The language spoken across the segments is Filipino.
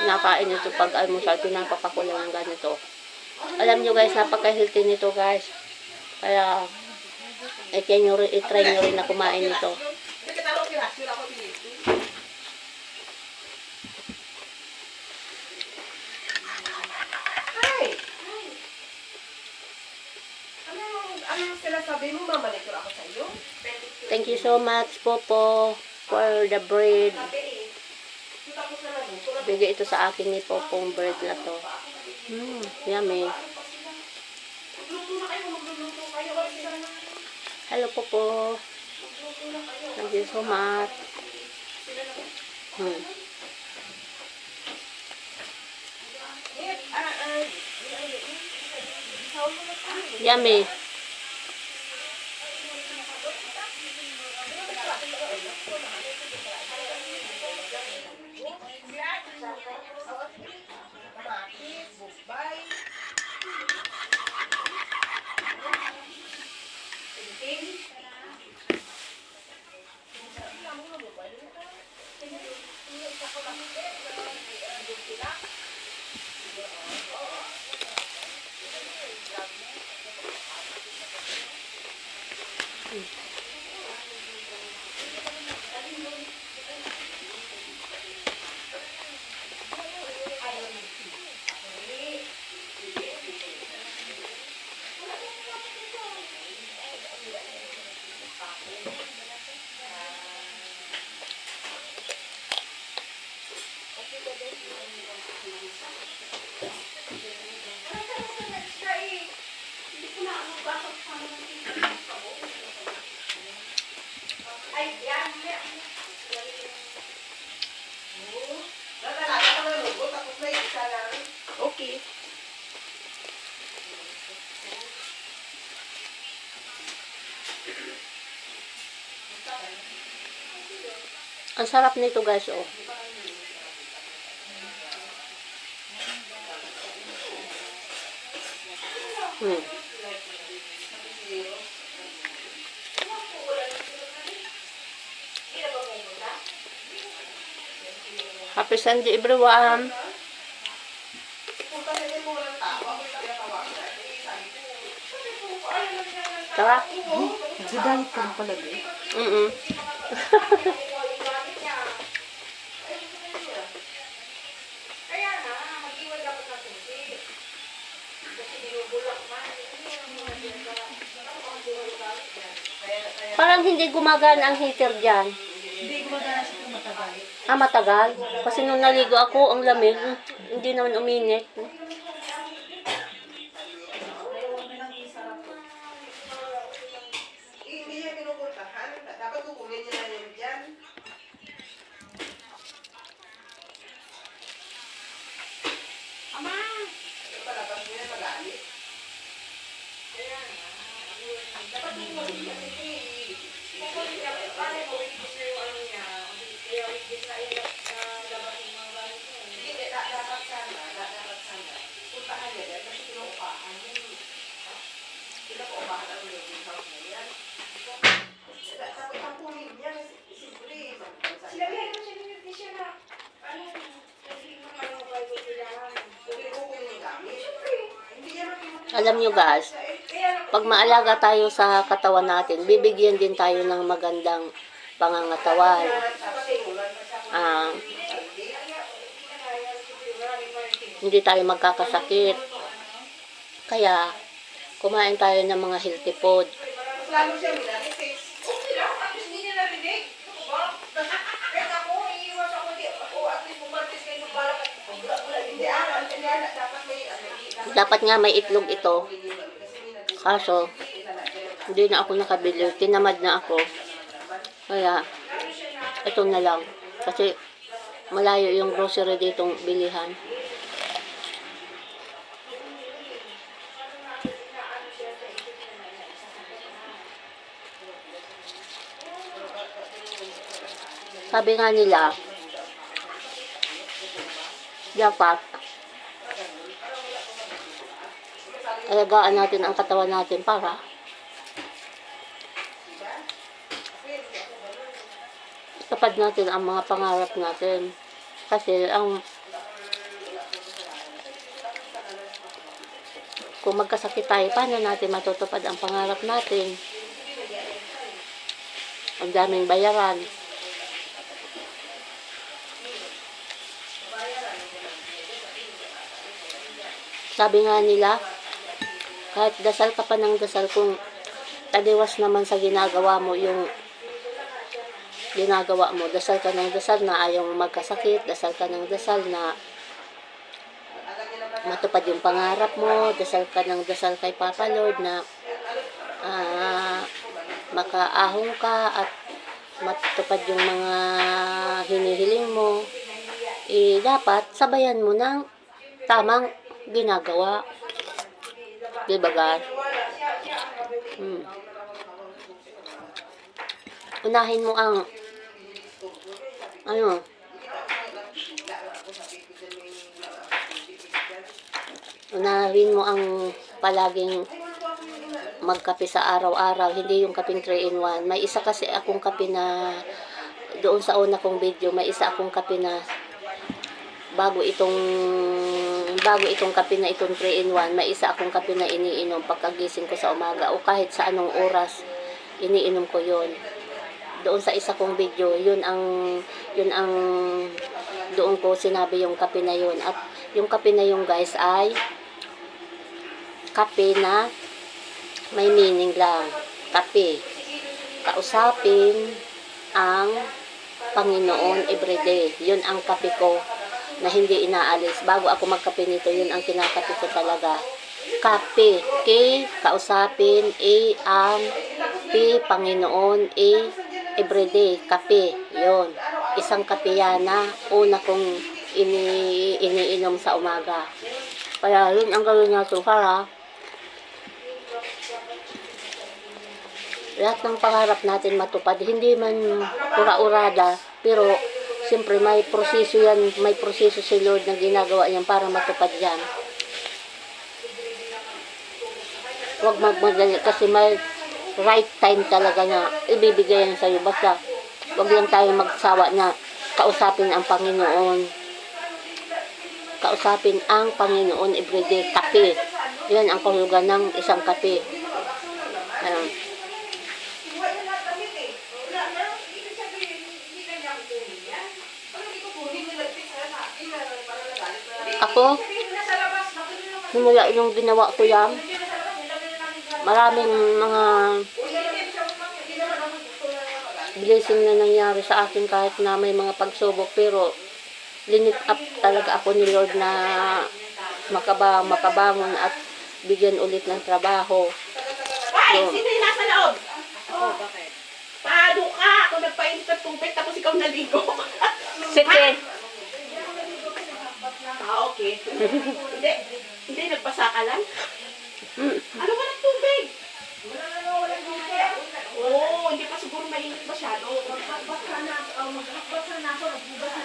kinakain nito pag almusal, pinapapa ko lang ng ganito. Alam nyo guys, napaka-healthy nito guys. Kaya, i-try nyo rin na kumain nito. Sabi mo, mamanicure ako sa iyo. Thank you so much, Popo, for the bread. Bigay ito sa akin ni Popong bread na to. Yummy. Hello, Popo. Thank you so much. Yummy. Okay. Ang sarap nito guys, oh. Happy Sunday everyone. Tara. Nagagalit ka pala din. Parang hindi gumagana ang heater dyan. Hindi gumagana siya kung matagal. Matagal. Kasi nung naligo ako, ang lamig. Hindi naman uminit. Hindi niya pinupuntahan. Dapat kukunin niya na yun dyan. Ama! Palabas niya, magalit. Kaya nga. Dapat kukunin niya. Kukunin niya. Paano mo wigis na yung ano niya? Kaya wigis na yung labas yung mga galit niya. Hindi, dapat sana. Puntahan niya dyan. Kasi pinuupahan niya. Pinuupahan ang living house na yan. Tapos ang kunin niya, siyempre. Sinabihan mo siya na, ano, kasi mga ano, bago kailangan. Kunin yung gamit. Siyempre, hindi niya makinig. Alam nyo guys, pag maalaga tayo sa katawan natin, bibigyan din tayo ng magandang pangangatawan. Hindi tayo magkakasakit. Kaya, kumain tayo ng mga healthy food. Lalo siya minarinig. Okay lang, at least hindi niya narinig. Kaya ako, iiwas ako, at least bumartis kayo ng balak. Hindi, dapat may Dapat nga may itlog ito. Kaso, hindi na ako nakabili. Tinamad na ako. Kaya, ito na lang. Kasi, malayo yung grocery ditong bilihan. Sabi nga nila, dapat, alagaan natin ang katawan natin para tapad natin ang mga pangarap natin. Kasi ang kung magkasakit tayo, paano natin matutupad ang pangarap natin? Ang daming bayaran. Sabi nga nila, kahit dasal ka pa ng dasal, kung taliwas naman sa ginagawa mo yung ginagawa mo, dasal ka ng dasal na ayaw magkasakit, dasal ka ng dasal na matupad yung pangarap mo, dasal ka ng dasal kay Papa Lord na makaahong ka at matupad yung mga hinihiling mo, dapat sabayan mo ng tamang ginagawa. Diba guys? Unahin mo ang unahin mo ang palaging magkape sa araw-araw, hindi yung kaping 3-in-1. May isa kasi akong kape na doon sa una kong video, may isa akong kape na bago itong kape na itong 3-in-1, may isa akong kape na iniinom pagkagising ko sa umaga o kahit sa anong oras iniinom ko yon. Doon sa isa kong video, yun ang doon ko sinabi yung kape na yun. At yung kape na yun guys ay kape na may meaning lang. Kape. Kausapin ang Panginoon everyday. Yun ang kape ko na hindi inaalis. Bago ako magkape nito, yun ang kinakape ko talaga. Kape. K, kausapin. A, ang. P, Panginoon. A, everyday. Kape. Yun. Isang kape yan na una kong iniinom sa umaga. Kaya yun ang gawin natin para lahat ng pangarap natin matupad. Hindi man ura-urada, pero siyempre may proseso yan, may proseso si Lord na ginagawa yan para matupad yan. Huwag magmadali kasi may right time talaga na ibibigay yan sa'yo. Basta huwag lang tayo magsawa na kausapin ang Panginoon. Kausapin ang Panginoon everyday. Kape. Yan ang kahulugan ng isang kape. Ako, simula yung ginawa ko yan, maraming mga blessing na nangyari sa akin kahit na may mga pagsubok, pero linit up talaga ako ni Lord na makabangon at bigyan ulit ng trabaho. Ay, sino yung nasa loob? Bakit? Paano ka? Ako nagpainit ng tubig tapos ikaw naligo. Sige. Okay. Hindi, nagpasa ka lang? Ano ba ng tubig? Walang tubig. Oo, hindi pa siguro mainit masyado. Maghakbas na ako, nagbugas na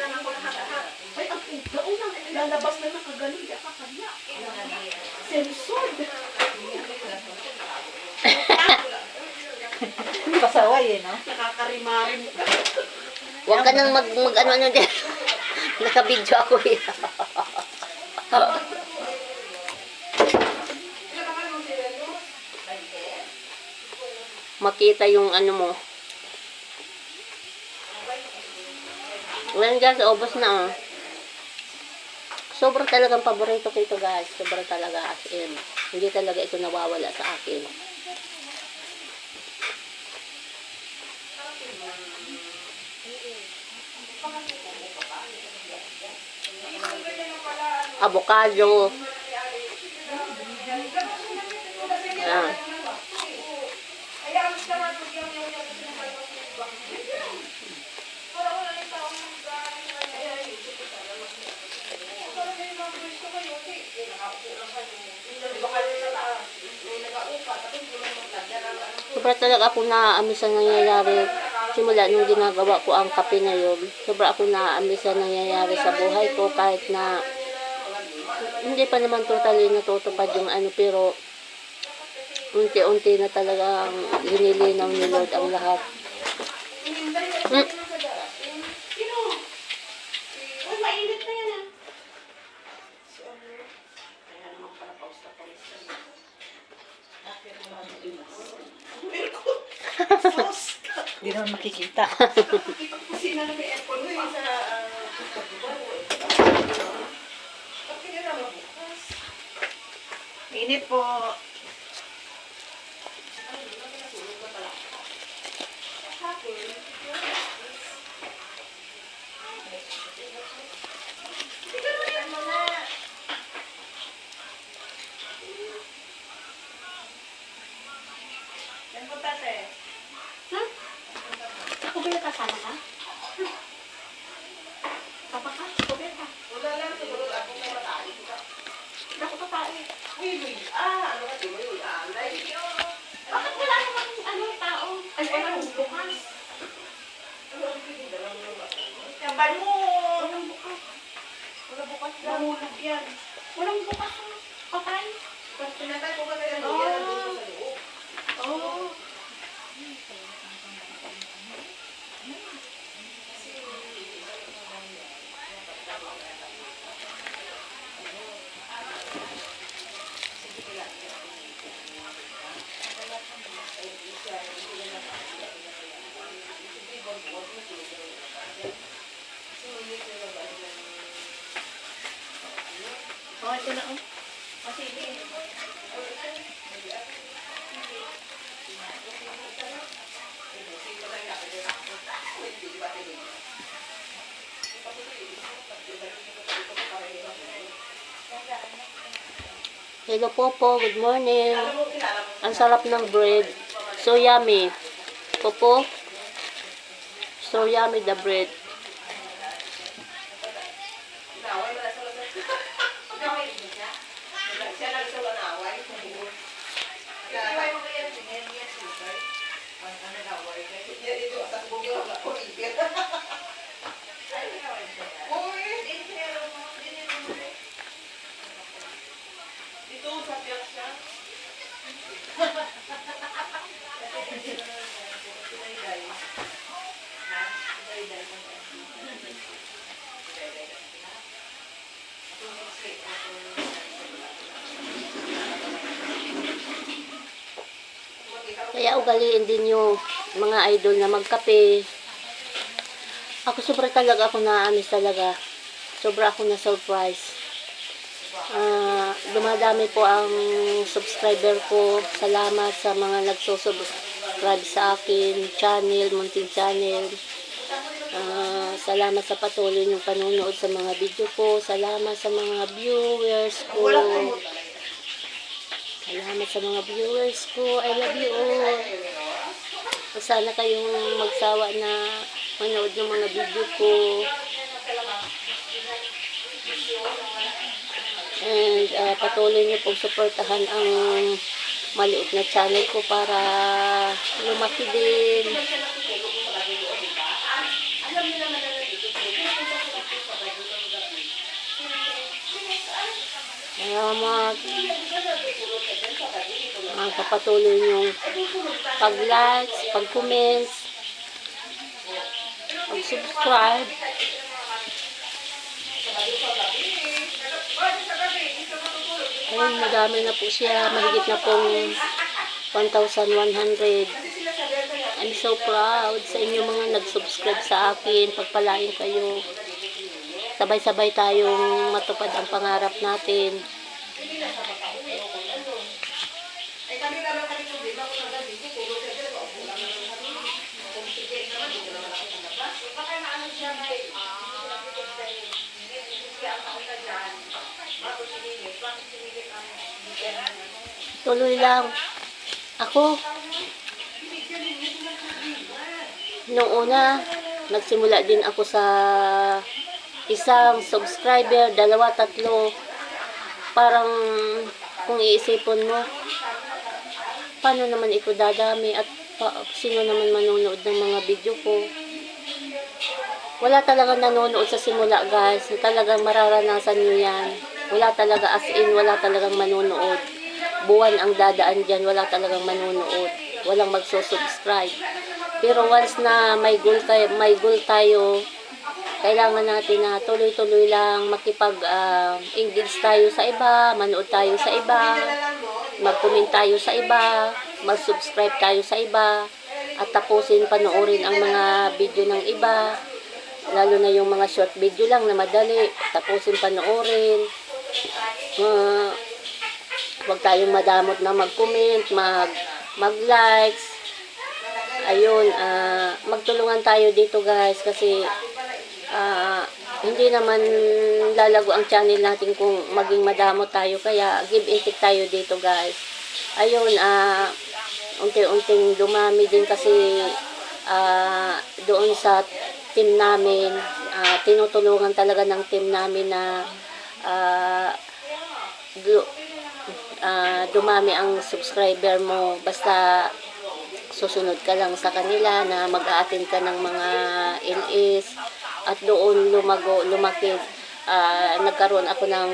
lang ako lahat. Ay, ang ugaw lang. Lalabas na nakagaling. Hindi ka kanya. Sensord. Pasaway no? Nakakarimarin ka. Huwag ka nang ano din. Naka-video ako eh. Makita yung ano mo. Ngayon guys, ubos na. Sobrang talagang paborito ko ito guys. Sobrang talaga as in. Hindi talaga ito nawawala sa akin. Avocado. Ayan. Sobra talaga ako naaamis sa nangyayari simula nung ginagawa ko ang kape na yun. Sobra ako naaamis sa nangyayari sa buhay ko kahit na hindi pa naman totally natutupad yung ano, pero unti-unti na talaga linilinaw ni Lord ang lahat. Uy, mainit na yan ah. Kaya naman pala paus na paus. hindi naman makikita. Kasi na may aircon mo yung sa... Bakit nga naman bukas? Init po. Yan po tate. Ha? Ako ba yung kasama ka? Papa ka? Ako ba ka? Wala lang, siguro ako may matali ka. Hindi ako tatay. Uy, ano ka, di mo yun, alay. Bakit wala namang ano, tao? Ay, wala akong bukas. Yaban mo! Walang bukas. Wala bukas lang. Mahulog yan. Walang bukas. Patay. Pinatay ko ka na yan, yan ang doon sa loob. Oh. Oh, ito na. Hello Popo, good morning. Ang sarap ng bread. So yummy. Popo, so yummy the bread. Naway, wala sa lahat. Naway, siya lang sa wanaway. Naway mo kaya tingin niya sugar. Ano naway? Yan ito, sa bugyo lang ako ibig. Uy, ito sa tiyak siya. Kaya ugaliin din yung mga idol na magkape. Ako sobra talaga ako na-amis talaga. Sobra ako na-surprise. Dumadami po ang subscriber ko. Salamat sa mga nagsusubscribe sa akin channel, munting channel. Salamat sa patuloy ng panunood sa mga video ko. Salamat sa mga viewers ko. Salamat sa mga viewers ko. I love you all. Sana kayong magsawa na manood ng mga video ko. And patuloy niyo pong suportahan ang maliit na channel ko para lumaki din. Salamat. Patuloy niyong pag-likes, pag-comments, pag-subscribe. Ayun, madami na po siya. Mahigit na pong 1,100. I'm so proud sa inyo mga nag-subscribe sa akin. Pagpalain kayo. Sabay-sabay tayong matupad ang pangarap natin. Ay, kami naman kami problema kung hanggang dito, tulog siya dyan, wala naman kami. Kung sige naman, dito naman ako sa labas. Baka naano siya may, kaya ang kami na dyan, bakit sinigit ang Tuloy lang. Ako, noong una, nagsimula din ako sa isang subscriber, 2, 3. Parang kung iisipon mo, paano naman ito dadami at sino naman manonood ng mga video ko. Wala talagang nanonood sa simula, guys. Talagang mararanasan nyo yan. Wala talaga, as in, wala talagang manonood. Buwan ang dadaan dyan, wala talagang manonood. Walang magsusubscribe. Pero once na may goal tayo, kailangan natin na tuloy-tuloy lang makipag-engage tayo sa iba, manood tayo sa iba, mag-comment tayo sa iba, mag-subscribe tayo sa iba, at tapusin panoorin ang mga video ng iba, lalo na yung mga short video lang na madali, tapusin panoorin. Huwag tayong madamot na mag-comment, mag-likes. Ayun, magtulungan tayo dito guys kasi hindi naman lalago ang channel natin kung maging madamot tayo, kaya give and take tayo dito guys. Ayun, unti-unting dumami din kasi doon sa team namin, tinutulungan talaga ng team namin na dumami ang subscriber mo, basta susunod ka lang sa kanila na mag-a-attend ka ng mga LS at doon lumaki. Nagkaroon ako ng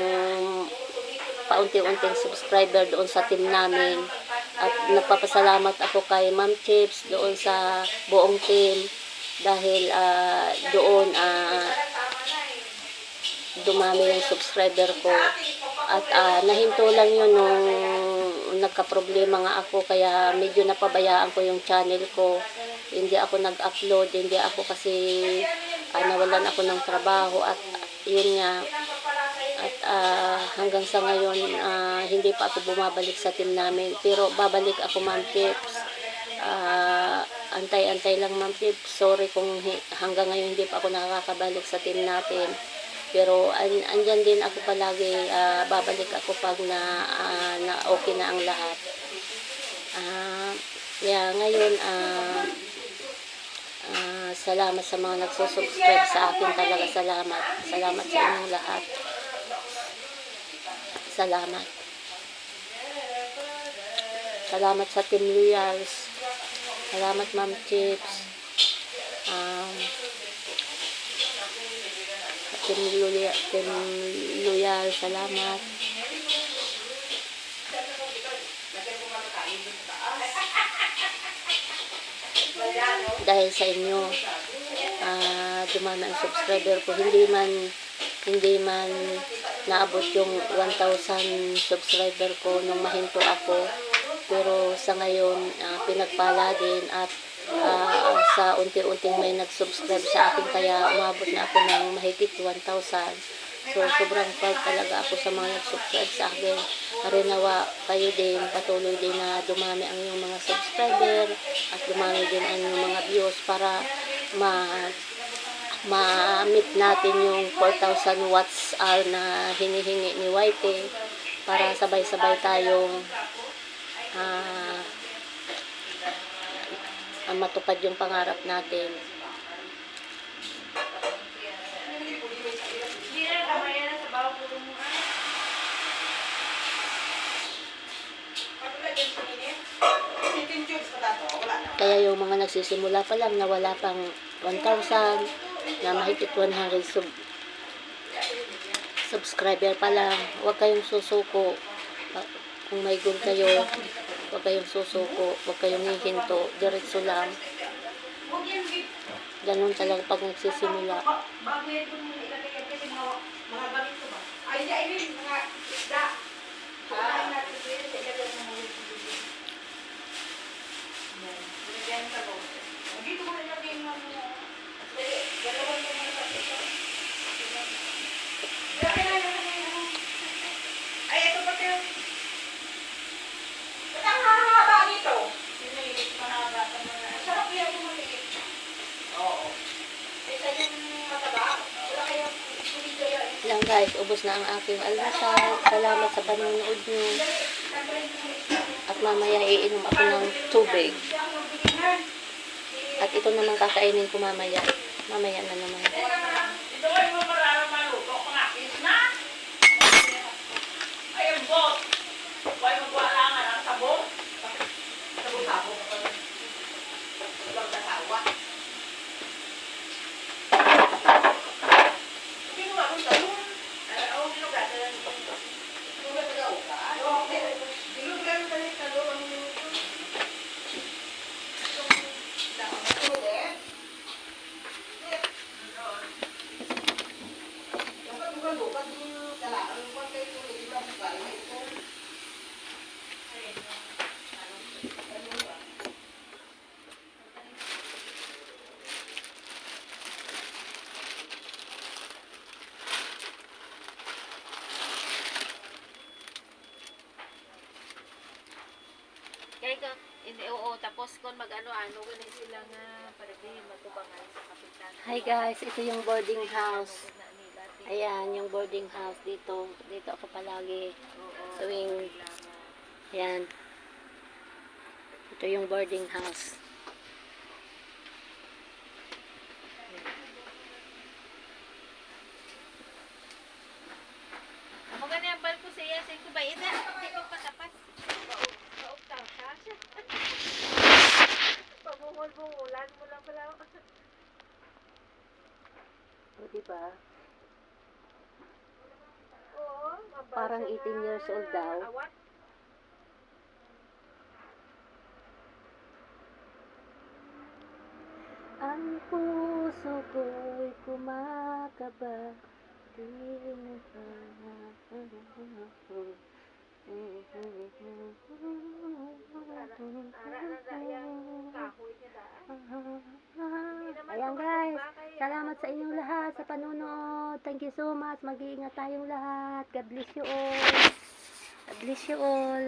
paunti-unting subscriber doon sa team namin at nagpapasalamat ako kay Ma'am Chips doon sa buong team dahil doon dumami yung subscriber ko at nahinto lang yun nung nagka-problema nga ako, kaya medyo napabayaan ko yung channel ko, hindi ako nag-upload, hindi ako kasi nawalan ako ng trabaho at yun nga at hanggang sa ngayon hindi pa ako bumabalik sa team namin, pero babalik ako Ma'am Chips. Antay-antay lang Ma'am Chips, sorry kung hanggang ngayon hindi pa ako nakakabalik sa team natin, pero andyan din ako palagi, babalik ako pag na okay na ang lahat. Ngayon salamat sa mga nagsusubscribe sa akin, talaga salamat sa inyong lahat, salamat sa Team Loyals, salamat Ma'am Chips, Team Loyal, salamat. Dahil sa inyo, dumami ang subscriber ko. Hindi man naabot yung 1,000 subscriber ko nung mahinto ako. Pero sa ngayon, pinagpala din at sa unti-unting may nag-subscribe sa akin, kaya umabot na ako ng mahigit 1,000. So sobrang proud talaga ako sa mga nag-subscribe sa akin. Arinawa kayo din, patuloy din na dumami ang inyong mga subscriber at dumami din ang inyong mga views para ma-meet natin yung 4,000 watts hour na hinihingi ni YT, para sabay-sabay tayong matupad yung pangarap natin. Kaya yung mga nagsisimula pa lang na wala pang 1,000, na mahigit 100 subscriber pa lang, huwag kayong susuko. Kung may goal kayo, huwag kayong susuko, huwag kayong hihinto, diretso lang. Ganun talaga pag nagsisimula. Bago yan kung ilagay yan kasi mga ganito ba? Ay, hindi, mga isda. Kumain natin ito yun, ilagay ng mga isda. Ilagay ang talong. Dito mo nilagay ng mga dalawang mga isa. Ilagay na yung ay, ito pa tayo. Ba't ang hahaba nito? Siniliit, mahaba. Sarap yan yung maliit. Oo. Isa yung mataba. Wala kayong kumigaya. Lang guys, ubos na ang aking almusal. Salamat sa panonood nyo. At mamaya iinom ako ng tubig. At ito naman kakainin ko mamaya. Mamaya na naman. Ito ay mo mararang maluto. Pangakis na. Ay, ang bot. Huwag magwala nga ng sabon. Sabon-sabon. Huwag kasawa. Sino nga kung talong? Oo, binugat. Binugat na uka? Oo, binugat na talong. Oo, tapos kung mag-ano-ano, ganun sila nga, para di matubangan sa kapitan. Hi guys, ito yung boarding house. Na nila, Ayan, yung boarding house dito. Dito ako palagi. oo, Tuwing, kailangan. ayan. Ito yung boarding house. Ako ganyan ang bal ko siya, sa ko ba, ina, hindi ko patapas. Kaugtang ka siya. Pabungol-bungulan mo lang pala. O, diba? Oo, mabal Parang siya 18 years nga. old daw. Awat. Ang puso ko'y kumakaba. Di na Ara na dayang kahoy niya daan. Ayan guys, salamat sa inyong lahat sa panunood. Thank you so much. Mag-iingat tayong lahat. God bless you all. God bless you all.